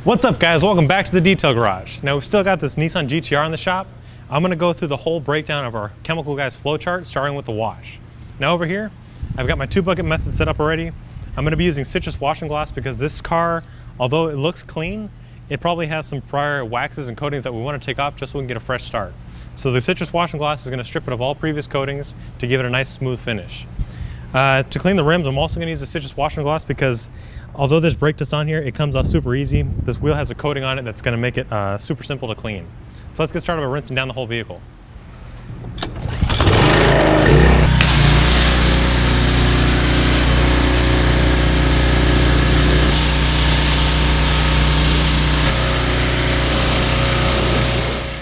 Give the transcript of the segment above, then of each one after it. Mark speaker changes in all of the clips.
Speaker 1: What's up guys, welcome back to the Detail Garage. Now we've still got this Nissan GT-R in the shop. I'm gonna go through the whole breakdown of our Chemical Guys flowchart, starting with the wash. Now over here, I've got my 2-bucket method set up already. I'm gonna be using citrus washing glass because this car, although it looks clean, it probably has some prior waxes and coatings that we wanna take off just so we can get a fresh start. So the citrus washing glass is gonna strip it of all previous coatings to give it a nice smooth finish. To clean the rims, I'm also gonna use the citrus washing glass because although there's brake dust on here, it comes off super easy. This wheel has a coating on it that's gonna make it super simple to clean. So let's get started by rinsing down the whole vehicle.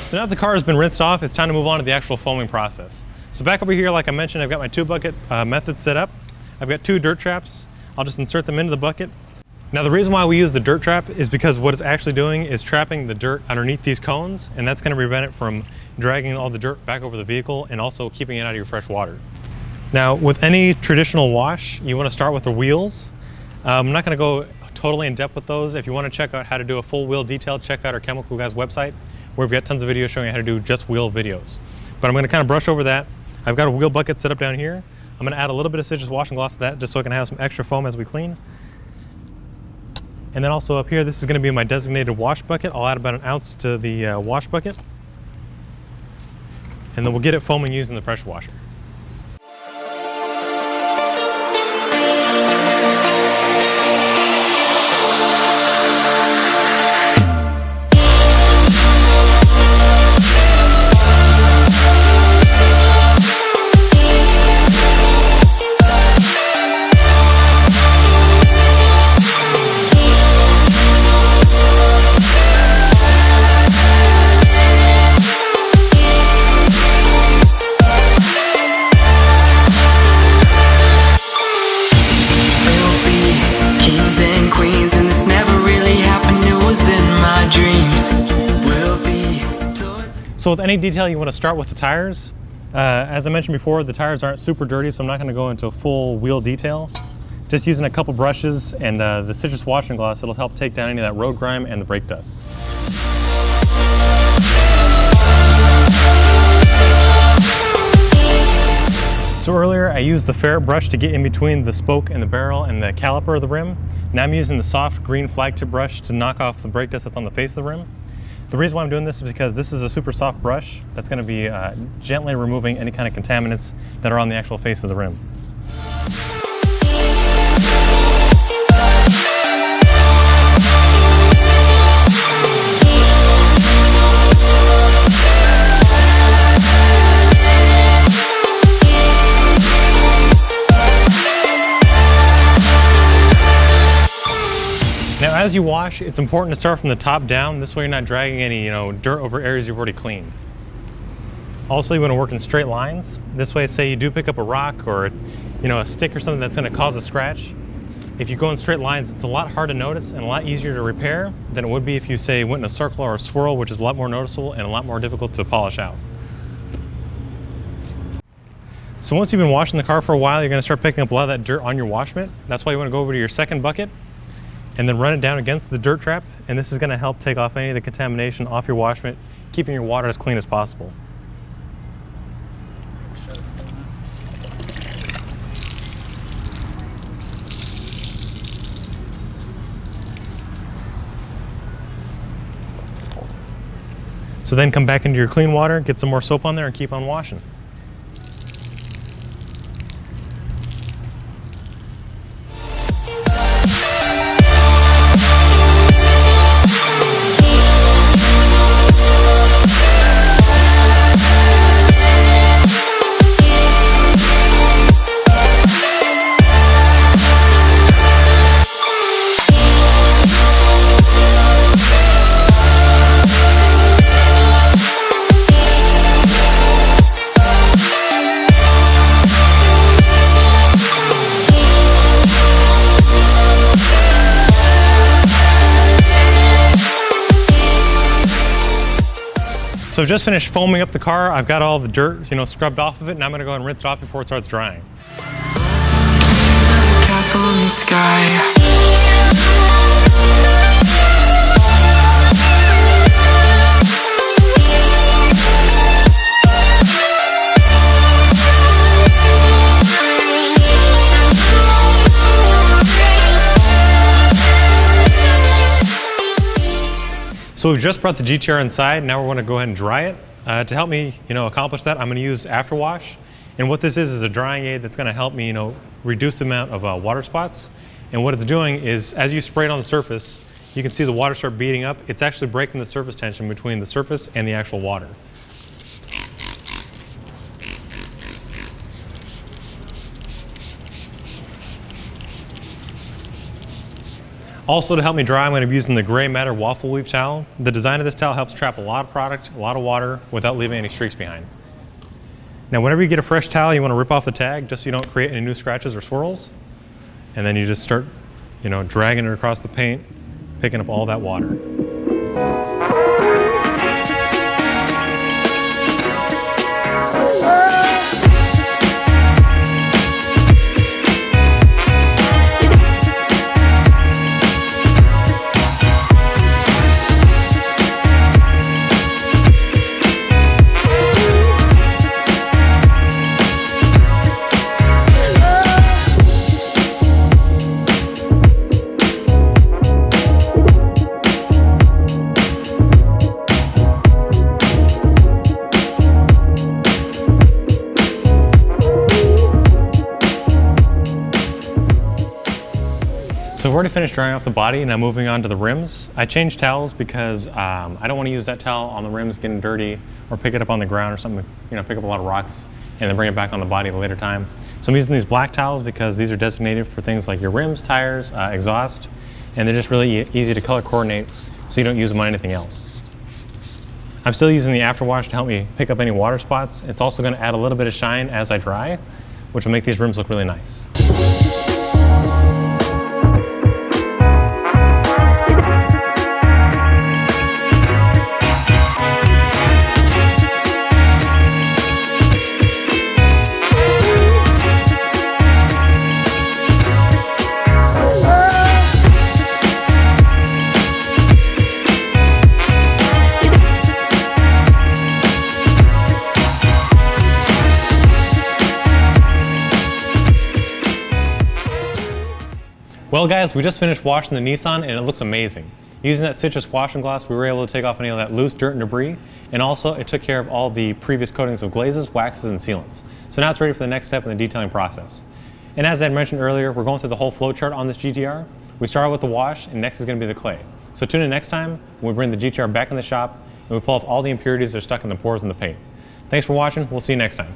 Speaker 1: So now that the car has been rinsed off, it's time to move on to the actual foaming process. So back over here, like I mentioned, I've got my 2-bucket method set up. I've got 2 dirt traps. I'll just insert them into the bucket. Now the reason why we use the dirt trap is because what it's actually doing is trapping the dirt underneath these cones, and that's going to prevent it from dragging all the dirt back over the vehicle and also keeping it out of your fresh water. Now with any traditional wash, you want to start with the wheels. I'm not going to go totally in depth with those. If you want to check out how to do a full wheel detail, check out our Chemical Guys website, where we've got tons of videos showing you how to do just wheel videos. But I'm going to kind of brush over that. I've got a wheel bucket set up down here. I'm going to add a little bit of citrus washing glass to that just so I can have some extra foam as we clean. And then also up here, this is going to be my designated wash bucket. I'll add about 1 ounce to the wash bucket. And then we'll get it foaming using the pressure washer. So with any detail, you want to start with the tires. As I mentioned before, the tires aren't super dirty, so I'm not going to go into a full wheel detail. Just using a couple brushes and the citrus washing glass, it'll help take down any of that road grime and the brake dust. So earlier I used the ferret brush to get in between the spoke and the barrel and the caliper of the rim. Now I'm using the soft green flag tip brush to knock off the brake dust that's on the face of the rim. The reason why I'm doing this is because this is a super soft brush that's going to be gently removing any kind of contaminants that are on the actual face of the rim. Now as you wash, it's important to start from the top down. This way you're not dragging any dirt over areas you've already cleaned. Also, you want to work in straight lines. This way, say you do pick up a rock or a stick or something that's going to cause a scratch. If you go in straight lines, it's a lot harder to notice and a lot easier to repair than it would be if you say went in a circle or a swirl, which is a lot more noticeable and a lot more difficult to polish out. So once you've been washing the car for a while, you're going to start picking up a lot of that dirt on your wash mitt. That's why you want to go over to your second bucket and then run it down against the dirt trap, and this is going to help take off any of the contamination off your wash mitt, keeping your water as clean as possible. So then come back into your clean water, get some more soap on there, and keep on washing. So I've just finished foaming up the car. I've got all the dirt, scrubbed off of it, and I'm gonna go and rinse it off before it starts drying. Castle in the sky. So we've just brought the GT-R inside. Now we're going to go ahead and dry it. To help me, accomplish that, I'm going to use afterwash. And what this is a drying aid that's going to help me, reduce the amount of water spots. And what it's doing is, as you spray it on the surface, you can see the water start beating up. It's actually breaking the surface tension between the surface and the actual water. Also, to help me dry, I'm going to be using the gray matter waffle weave towel. The design of this towel helps trap a lot of product, a lot of water, without leaving any streaks behind. Now, whenever you get a fresh towel, you want to rip off the tag just so you don't create any new scratches or swirls. And then you just start, dragging it across the paint, picking up all that water. So I've already finished drying off the body. Now moving on to the rims. I changed towels because I don't want to use that towel on the rims getting dirty or pick it up on the ground or something, pick up a lot of rocks and then bring it back on the body at a later time. So I'm using these black towels because these are designated for things like your rims, tires, exhaust, and they're just really easy to color coordinate so you don't use them on anything else. I'm still using the afterwash to help me pick up any water spots. It's also going to add a little bit of shine as I dry, which will make these rims look really nice. Well guys, we just finished washing the Nissan and it looks amazing. Using that citrus washing gloss, we were able to take off any of that loose dirt and debris, and also it took care of all the previous coatings of glazes, waxes, and sealants. So now it's ready for the next step in the detailing process. And as I mentioned earlier, we're going through the whole flowchart on this GT-R. We started with the wash, and next is going to be the clay. So tune in next time when we bring the GT-R back in the shop and we pull off all the impurities that are stuck in the pores in the paint. Thanks for watching. We'll see you next time.